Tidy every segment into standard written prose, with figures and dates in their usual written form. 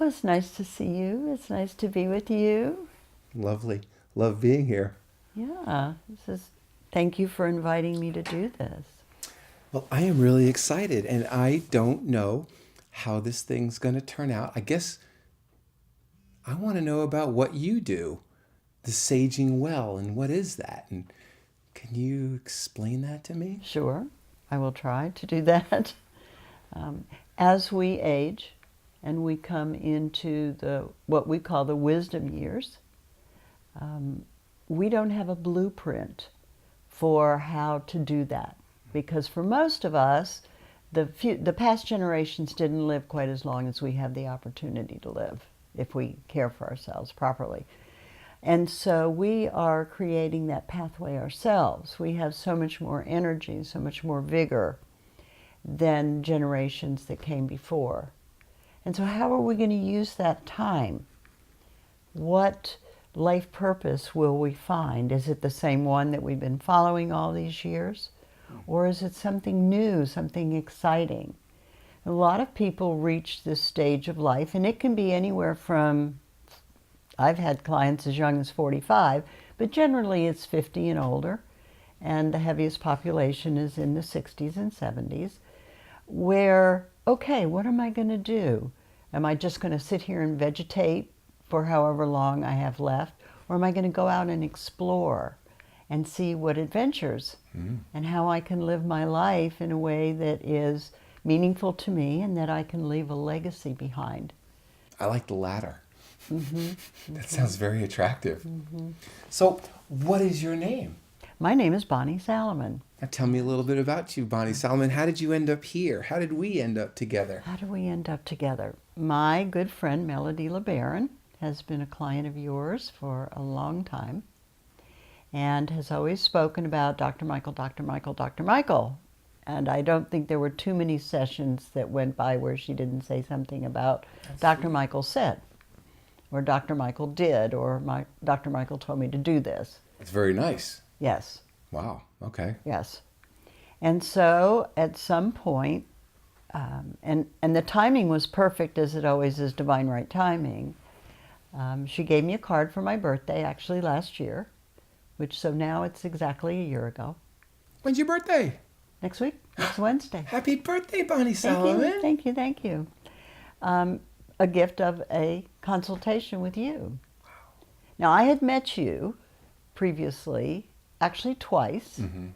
Well, it's nice to see you. It's nice to be with you. Lovely. Love being here. Yeah, thank you for inviting me to do this. Well, I am really excited, and I don't know how this thing's going to turn out. I guess I want to know about what you do, the saging well, and what is that? And can you explain that to me? Sure, I will try to do that. As we age and we come into the what we call the wisdom years, we don't have a blueprint for how to do that, because for most of us, the past generations didn't live quite as long as we have the opportunity to live if we care for ourselves properly. And so we are creating that pathway ourselves. We have so much more energy, so much more vigor than generations that came before. And so how are we going to use that time? What life purpose will we find? Is it the same one that we've been following all these years? Or is it something new, something exciting? A lot of people reach this stage of life, and it can be anywhere from, I've had clients as young as 45, but generally it's 50 and older, and the heaviest population is in the 60s and 70s, where, okay, what am I going to do? Am I just going to sit here and vegetate for however long I have left, or am I going to go out and explore and see what adventures and how I can live my life in a way that is meaningful to me and that I can leave a legacy behind? I like the latter. Mm-hmm. That sounds very attractive. So, what is your name? My name is Bonnie Salamon. Now, tell me a little bit about you, Bonnie Salamon. How did you end up here? How did we end up together? How did we end up together? My good friend Melody LeBaron has been a client of yours for a long time and has always spoken about Dr. Michael, Dr. Michael, Dr. Michael. And I don't think there were too many sessions that went by where she didn't say something about Dr. Michael said, or Dr. Michael did, or Dr. Michael told me to do this. It's very nice. Yes. Wow. Okay. Yes. And so at some point, and the timing was perfect, as it always is, divine right timing. She gave me a card for my birthday, actually last year, so now it's exactly a year ago. When's your birthday? Next week, next Wednesday. Happy birthday, Bonnie Salamon. Thank you, thank you. A gift of a consultation with you. Wow. Now, I had met you previously, actually twice. Mm-hmm.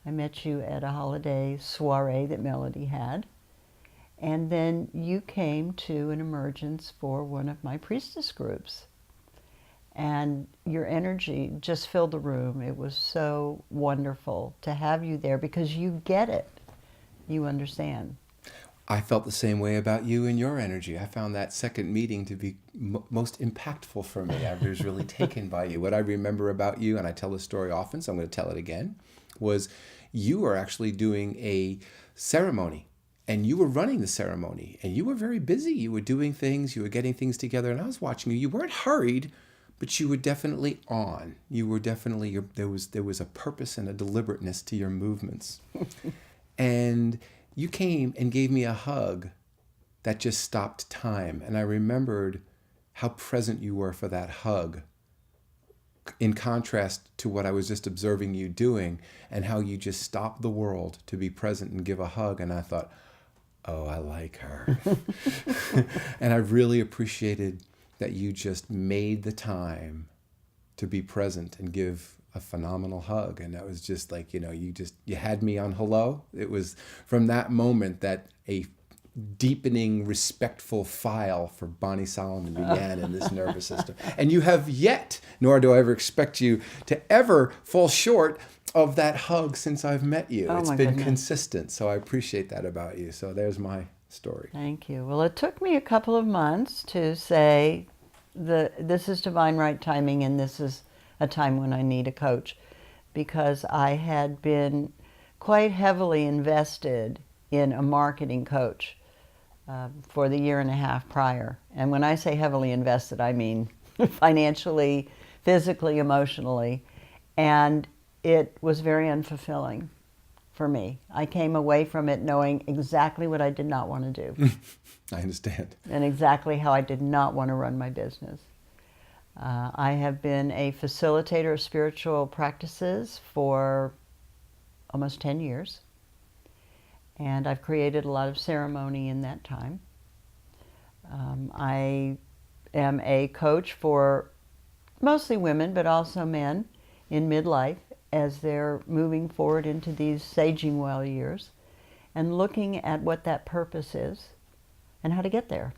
I met you at a holiday soiree that Melody had. And then you came to an emergence for one of my priestess groups. And your energy just filled the room. It was so wonderful to have you there because you get it. You understand. I felt the same way about you and your energy. I found that second meeting to be most impactful for me. I was really taken by you. What I remember about you, and I tell this story often, so I'm going to tell it again, was you were actually doing a ceremony. And you were running the ceremony. And you were very busy. You were doing things. You were getting things together. And I was watching you. You weren't hurried, but you were definitely on. You were definitely, there was a purpose and a deliberateness to your movements. And you came and gave me a hug that just stopped time. And I remembered how present you were for that hug, in contrast to what I was just observing you doing, and how you just stopped the world to be present and give a hug. And I thought, oh, I like her. And I really appreciated that you just made the time to be present and give a phenomenal hug. And that was just like, you had me on hello. It was from that moment that a deepening, respectful file for Bonnie Salamon began in this nervous system. And you have yet, nor do I ever expect you to ever fall short of that hug since I've met you. Oh, it's been goodness. consistent, so I appreciate that about you. So there's my story. Thank you. Well, it took me a couple of months to say, this is divine right timing, and this is a time when I need a coach, because I had been quite heavily invested in a marketing coach for the year and a half prior. And when I say heavily invested, I mean financially, physically, emotionally. And it was very unfulfilling. for me. I came away from it knowing exactly what I did not want to do I understand. and exactly how I did not want to run my business. I have been a facilitator of spiritual practices for almost 10 years, and I've created a lot of ceremony in that time. I am a coach for mostly women, but also men in midlife as they're moving forward into these saging well years and looking at what that purpose is and how to get there.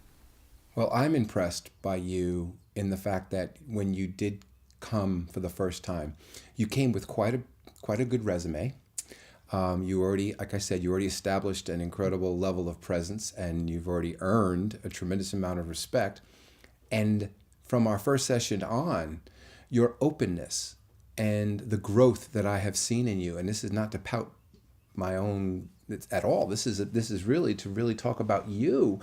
Well, I'm impressed by you in the fact that when you did come for the first time, you came with quite a good resume. You already, like I said, you already established an incredible level of presence, and you've already earned a tremendous amount of respect. And from our first session on, your openness and the growth that I have seen in you, and this is not to pout my own at all. This is really to really talk about you.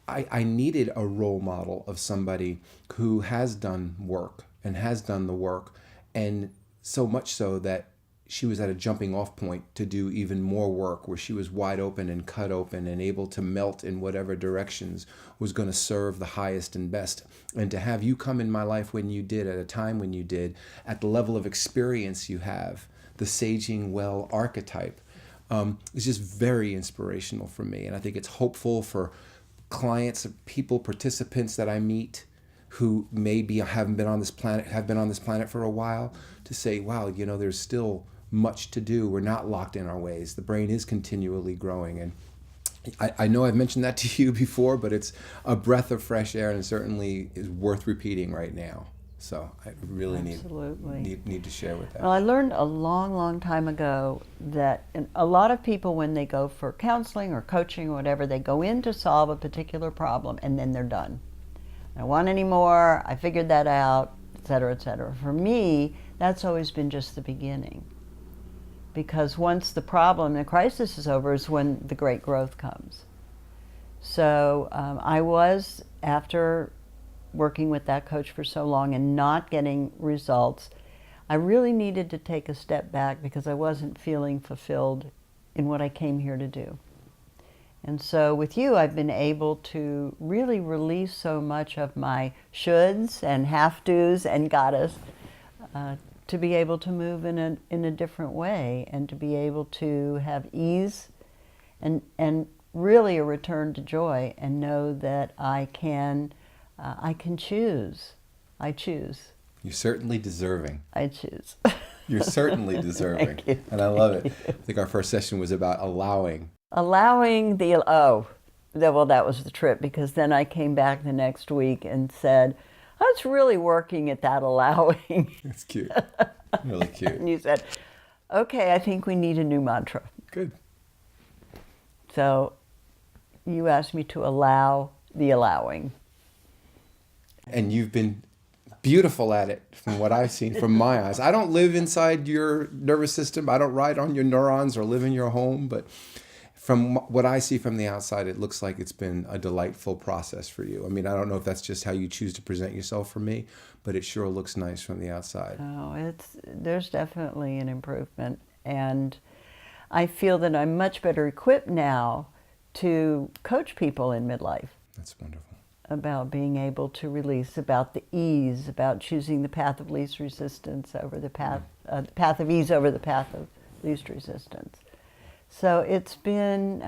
I needed a role model of somebody who has done work and has done the work, and so much so that she was at a jumping off point to do even more work, where she was wide open and cut open and able to melt in whatever directions was going to serve the highest and best. And to have you come in my life when you did, at a time when you did, at the level of experience you have, the saging well archetype, is just very inspirational for me. And I think it's hopeful for clients, people, participants that I meet who maybe have been on this planet for a while, to say, wow, there's still much to do. We're not locked in our ways. The brain is continually growing. And I know I've mentioned that to you before, but it's a breath of fresh air, and it certainly is worth repeating right now. So I really need to share with that. Well, I learned a long, long time ago that a lot of people, when they go for counseling or coaching or whatever, they go in to solve a particular problem and then they're done. I don't want any more, I figured that out, et cetera, et cetera. For me, that's always been just the beginning. Because once the problem, the crisis is over, is when the great growth comes. So I was, after working with that coach for so long and not getting results, I really needed to take a step back because I wasn't feeling fulfilled in what I came here to do. And so with you, I've been able to really release so much of my shoulds and have-tos and gottes to be able to move in a different way, and to be able to have ease and really a return to joy, and know that I can choose. I choose. You're certainly deserving. I choose. You're certainly deserving. Thank you. And I love it. I think our first session was about allowing. Allowing that was the trip, because then I came back the next week and said, I was really working at that allowing. That's cute. Really cute. And you said, okay, I think we need a new mantra. Good. So you asked me to allow the allowing. And you've been beautiful at it, from what I've seen from my eyes. I don't live inside your nervous system. I don't ride on your neurons or live in your home, but from what I see from the outside, it looks like it's been a delightful process for you. I mean, I don't know if that's just how you choose to present yourself for me, but it sure looks nice from the outside. Oh, there's definitely an improvement. And I feel that I'm much better equipped now to coach people in midlife. That's wonderful. About being able to release, about the ease, about choosing the path of least resistance over the path of ease over the path of least resistance. So it's been,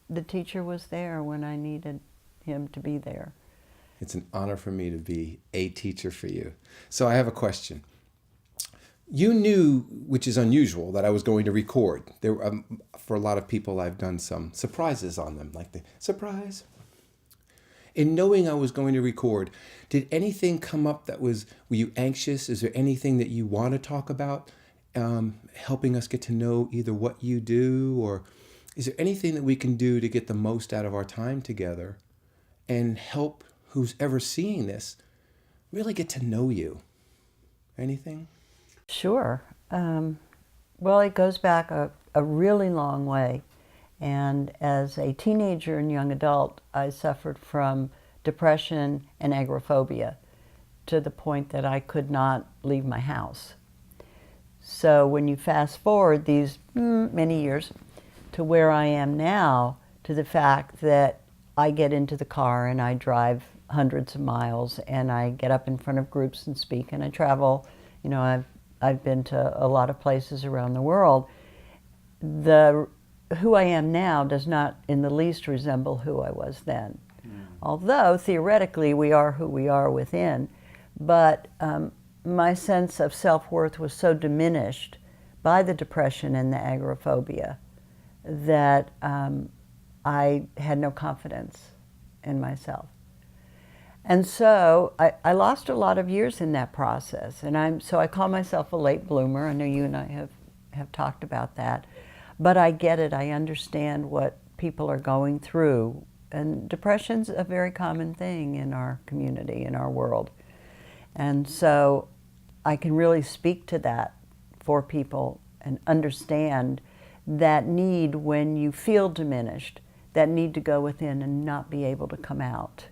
the teacher was there when I needed him to be there. It's an honor for me to be a teacher for you. So I have a question. You knew, which is unusual, that I was going to record. There, for a lot of people, I've done some surprises on them, like the surprise. In knowing I was going to record, did anything come up were you anxious? Is there anything that you want to talk about? Helping us get to know either what you do, or is there anything that we can do to get the most out of our time together and help who's ever seeing this really get to know you? Anything? Sure. Well, it goes back a really long way. And as a teenager and young adult, I suffered from depression and agoraphobia to the point that I could not leave my house. So when you fast forward these many years to where I am now, to the fact that I get into the car and I drive hundreds of miles and I get up in front of groups and speak and I travel, you know, I've been to a lot of places around the world. Who I am now does not in the least resemble who I was then. Although theoretically we are who we are within, but my sense of self-worth was so diminished by the depression and the agoraphobia that I had no confidence in myself. And so I lost a lot of years in that process, and so I call myself a late bloomer. I know you and I have talked about that, but I get it. I understand what people are going through, and depression's a very common thing in our community, in our world. And so I can really speak to that for people and understand that need when you feel diminished, that need to go within and not be able to come out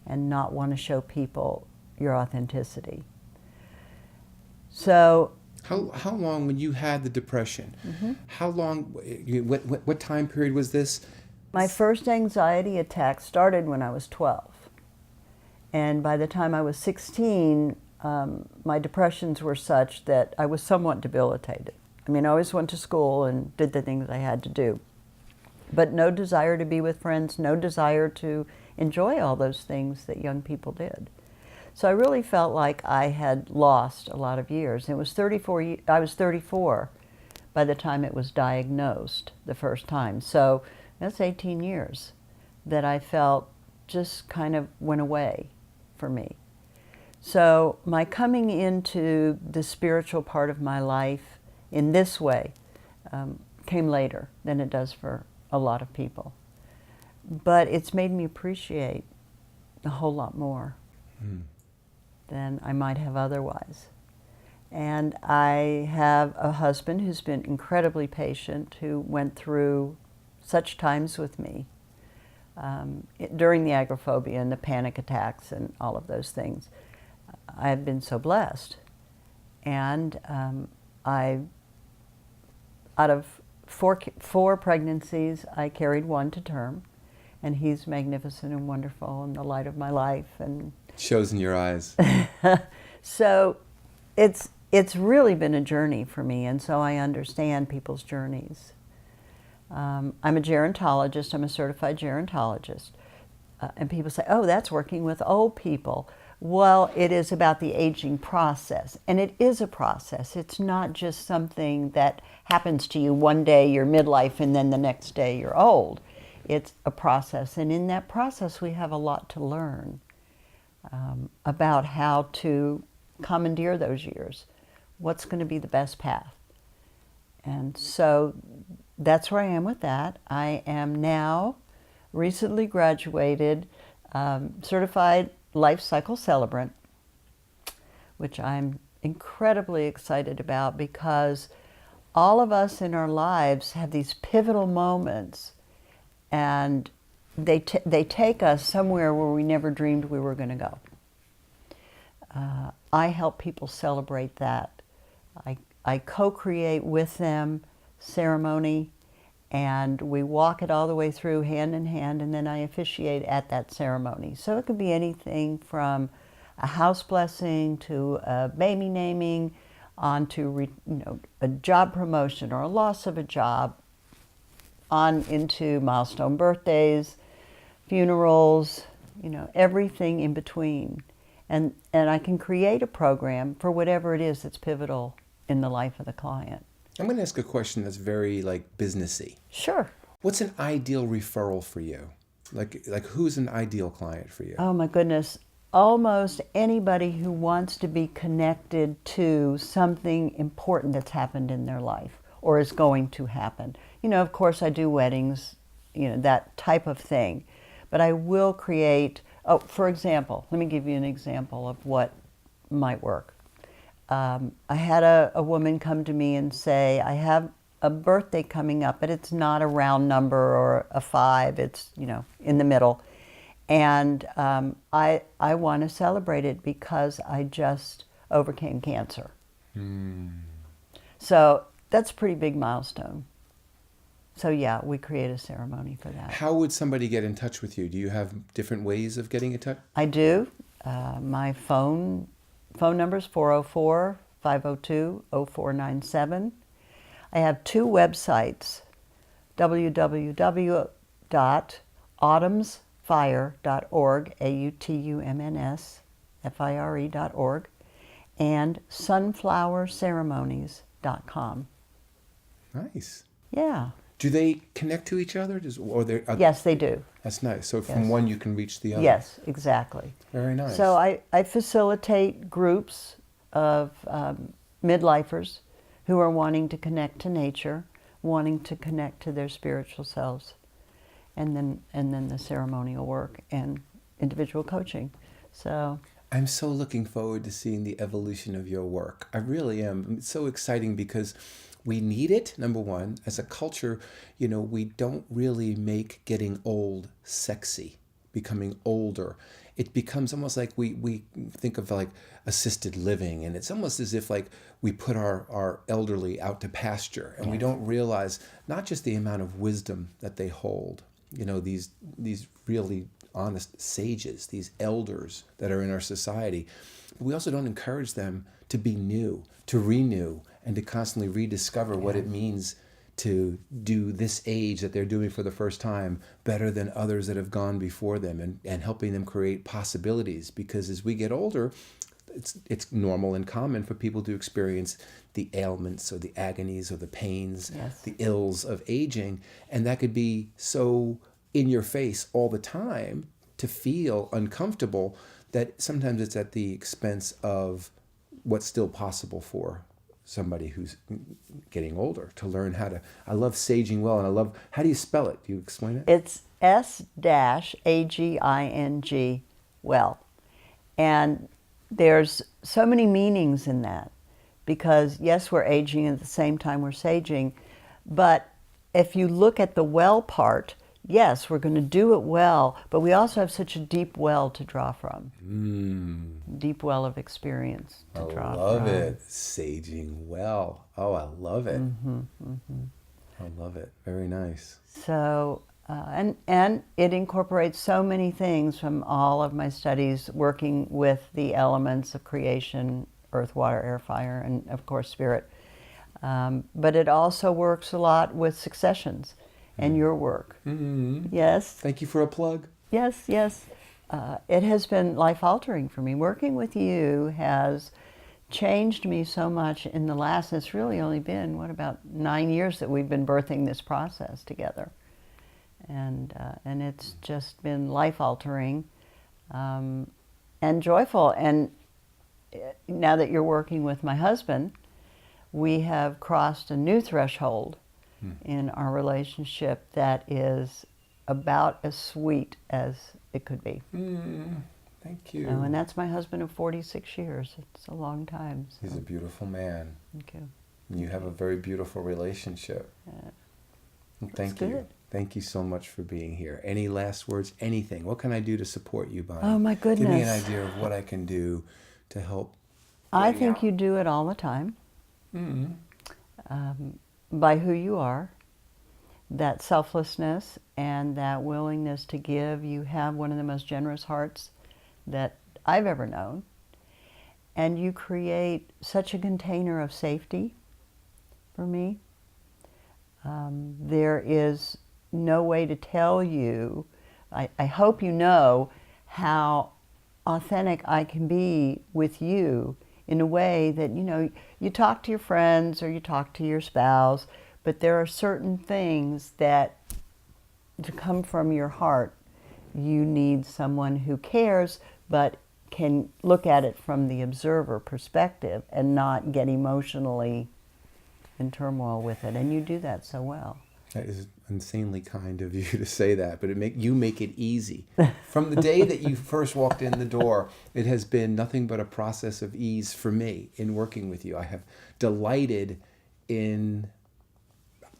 and not want to show people your authenticity. So how long, when you had the depression, how long, what time period was this? my first anxiety attack started when I was 12. And by the time I was 16, my depressions were such that I was somewhat debilitated. I mean, I always went to school and did the things I had to do, but no desire to be with friends, no desire to enjoy all those things that young people did. So I really felt like I had lost a lot of years. I was 34 by the time it was diagnosed the first time. So that's 18 years that I felt just kind of went away for me. So my coming into the spiritual part of my life in this way came later than it does for a lot of people. But it's made me appreciate a whole lot more than I might have otherwise. And I have a husband who's been incredibly patient, who went through such times with me during the agoraphobia and the panic attacks and all of those things. I have been so blessed. And out of four pregnancies, I carried one to term. And he's magnificent and wonderful and the light of my life. And shows in your eyes. So it's really been a journey for me, and so I understand people's journeys. I'm a gerontologist. I'm a certified gerontologist. And people say, oh, that's working with old people. Well, it is about the aging process, and it is a process. It's not just something that happens to you one day, you're midlife, and then the next day you're old. It's a process, and in that process we have a lot to learn about how to commandeer those years. What's going to be the best path? And so that's where I am with that. I am now recently graduated, certified life cycle celebrant, which I'm incredibly excited about because all of us in our lives have these pivotal moments, and they take us somewhere where we never dreamed we were going to go. I help people celebrate that. I co-create with them ceremony, and we walk it all the way through hand in hand, and then I officiate at that ceremony. So it could be anything from a house blessing to a baby naming, on to a job promotion or a loss of a job, on into milestone birthdays, funerals, everything in between. And I can create a program for whatever it is that's pivotal in the life of the client. I'm going to ask a question that's very businessy. Sure. What's an ideal referral for you? Like who's an ideal client for you? Oh my goodness. Almost anybody who wants to be connected to something important that's happened in their life or is going to happen. Of course I do weddings, that type of thing. But I will create, for example, let me give you an example of what might work. I had a woman come to me and say, I have a birthday coming up, but it's not a round number or a 5, it's, in the middle. And I want to celebrate it because I just overcame cancer. So that's a pretty big milestone. So yeah, we create a ceremony for that. How would somebody get in touch with you? Do you have different ways of getting in touch? I do. My phone number is 404-502-0497. I have two websites, www.autumnsfire.org, AUTUMNSFIRE.org, and sunflowerceremonies.com. Nice. Yeah. Do they connect to each other? Yes, they do. That's nice. So from Yes. one you can reach the other. Yes, exactly. Very nice. So I facilitate groups of midlifers who are wanting to connect to nature, wanting to connect to their spiritual selves, and then the ceremonial work and individual coaching. So I'm so looking forward to seeing the evolution of your work. I really am. It's so exciting because we need it, number one. As a culture, we don't really make getting old sexy, becoming older. It becomes almost like we think of like assisted living, and it's almost as if like we put our elderly out to pasture, and we don't realize not just the amount of wisdom that they hold, these really honest sages, these elders that are in our society. But we also don't encourage them to be new, to renew, and to constantly rediscover what it means to do this age that they're doing for the first time better than others that have gone before them, and helping them create possibilities. Because as we get older, it's normal and common for people to experience the ailments or the agonies or the pains, the ills of aging. And that could be so in your face all the time to feel uncomfortable that sometimes it's at the expense of what's still possible for somebody who's getting older to learn how to. I love saging well, and I love, how do you spell it? Do you explain it? it's S-AGING well. And there's so many meanings in that, because yes, we're aging at the same time we're saging, but if you look at the well part, yes, we're going to do it well, but we also have such a deep well to draw from. Deep well of experience to draw from. I love it. Saging well. Oh, I love it. I love it. Very nice. So, and it incorporates so many things from all of my studies working with the elements of creation, earth, water, air, fire, and of course spirit. But it also works a lot with successions and your work. Yes. Thank you for a plug. Yes, yes. It has been life-altering for me. Working with you has changed me so much in the last, it's really only been, about 9 years that we've been birthing this process together. And it's just been life-altering and joyful. And now that you're working with my husband, we have crossed a new threshold in our relationship that is about as sweet as it could be. Thank you. And that's my husband of 46 years. It's a long time. So. He's a beautiful man. Thank you. You have a very beautiful relationship. Thank you. Good. Thank you so much for being here. Any last words? Anything? What can I do to support you, Bonnie? Oh, my goodness. Give me an idea of what I can do to help. I think you do it all the time. By who you are, that selflessness and that willingness to give. You have one of the most generous hearts that I've ever known. And you create such a container of safety for me. There is no way to tell you, I hope you know how authentic I can be with you in a way that, you talk to your friends or you talk to your spouse, but there are certain things that to come from your heart, you need someone who cares, but can look at it from the observer perspective and not get emotionally in turmoil with it. And you do that so well. That is insanely kind of you to say that, but you make it easy. From the day that you first walked in the door, it has been nothing but a process of ease for me in working with you. I have delighted in,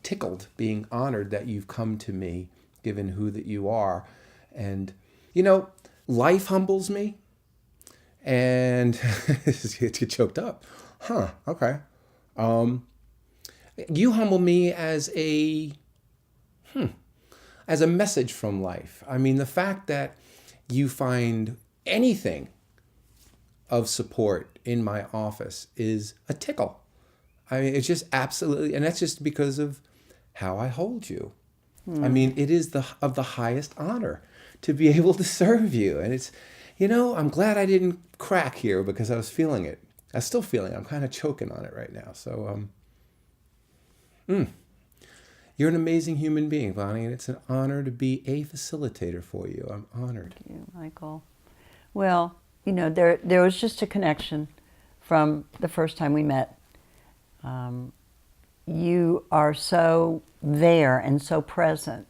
tickled, being honored that you've come to me, given who that you are. And, life humbles me. And get choked up. Okay. You humble me as a message from life. I mean, the fact that you find anything of support in my office is a tickle. I mean, it's just absolutely, and that's just because of how I hold you. I mean, it is of the highest honor to be able to serve you. And it's, I'm glad I didn't crack here because I was feeling it. I'm still feeling it. I'm kind of choking on it right now. So, you're an amazing human being, Bonnie, and it's an honor to be a facilitator for you. I'm honored. Thank you, Michael. Well, there was just a connection from the first time we met. You are so there and so present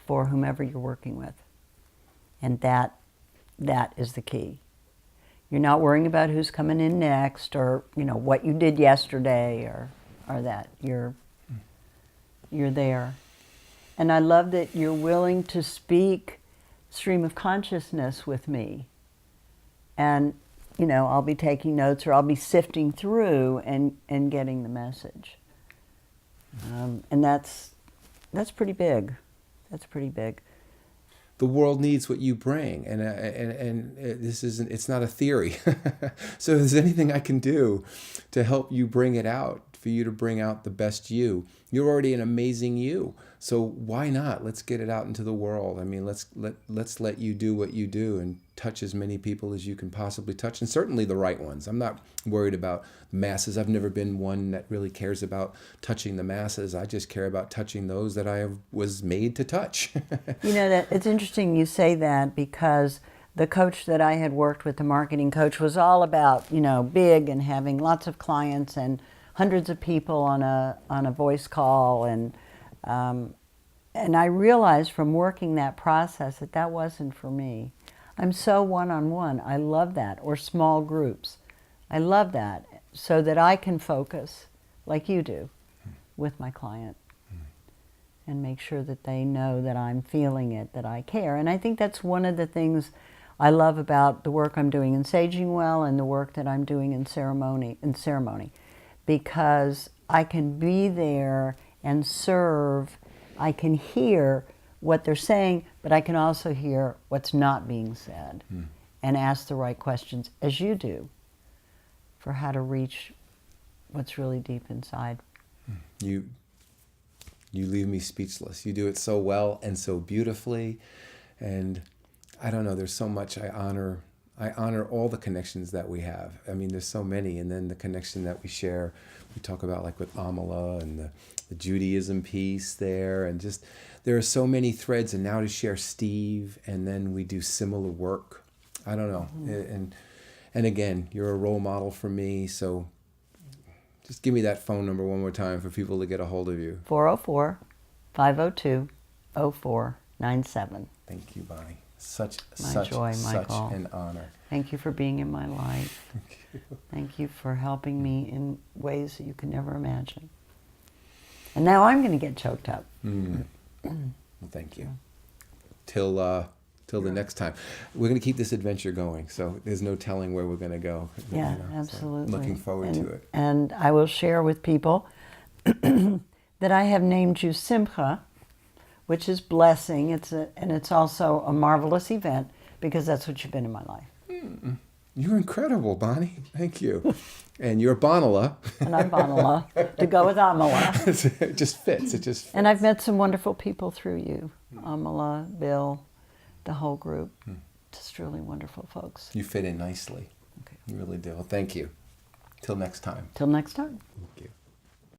for whomever you're working with. And that is the key. You're not worrying about who's coming in next or, what you did yesterday or that. You're there. And I love that you're willing to speak stream of consciousness with me. And, I'll be taking notes or I'll be sifting through and getting the message. And that's pretty big. That's pretty big. The world needs what you bring, and this isn't. It's not a theory. So if there's anything I can do to help you bring it out, for you to bring out the best you, you're already an amazing you. So why not? Let's get it out into the world. I mean, let's let you do what you do and touch as many people as you can possibly touch, and certainly the right ones. I'm not worried about masses. I've never been one that really cares about touching the masses. I just care about touching those that I was made to touch. That it's interesting you say that, because the coach that I had worked with, the marketing coach, was all about, big and having lots of clients and hundreds of people on a voice call, and I realized from working that process that wasn't for me. I'm so one-on-one. I love that. Or small groups. I love that, so that I can focus like you do with my client and make sure that they know that I'm feeling it, that I care. And I think that's one of the things I love about the work I'm doing in Saging Well and the work that I'm doing in ceremony, because I can be there and serve. I can hear what they're saying, but I can also hear what's not being said and ask the right questions, as you do, for how to reach what's really deep inside. You leave me speechless. You do it so well and so beautifully, and I don't know, there's so much I honor all the connections that we have. I mean, there's so many, and then the connection that we share, we talk about like with Amala and the Judaism piece there, and just there are so many threads, and now to share Steve, and then we do similar work. I don't know, and again, you're a role model for me, so just give me that phone number one more time for people to get a hold of you. 404-502-0497. Thank you, Bonnie. Such an honor. Thank you for being in my life. Thank you. Thank you for helping me in ways that you can never imagine. And now I'm going to get choked up. Well, thank you. Till the next time. We're going to keep this adventure going, so there's no telling where we're going to go. Yeah, absolutely. So looking forward to it. And I will share with people that I have named you Simcha, which is blessing. And it's also a marvelous event, because that's what you've been in my life. You're incredible, Bonnie. Thank you. And you're Bonala. And I'm Bonala, to go with Amala. It just fits. It just fits. And I've met some wonderful people through you. Amala, Bill, the whole group. Just really wonderful folks. You fit in nicely. Okay. You really do. Well, thank you. Till next time. Till next time. Thank you.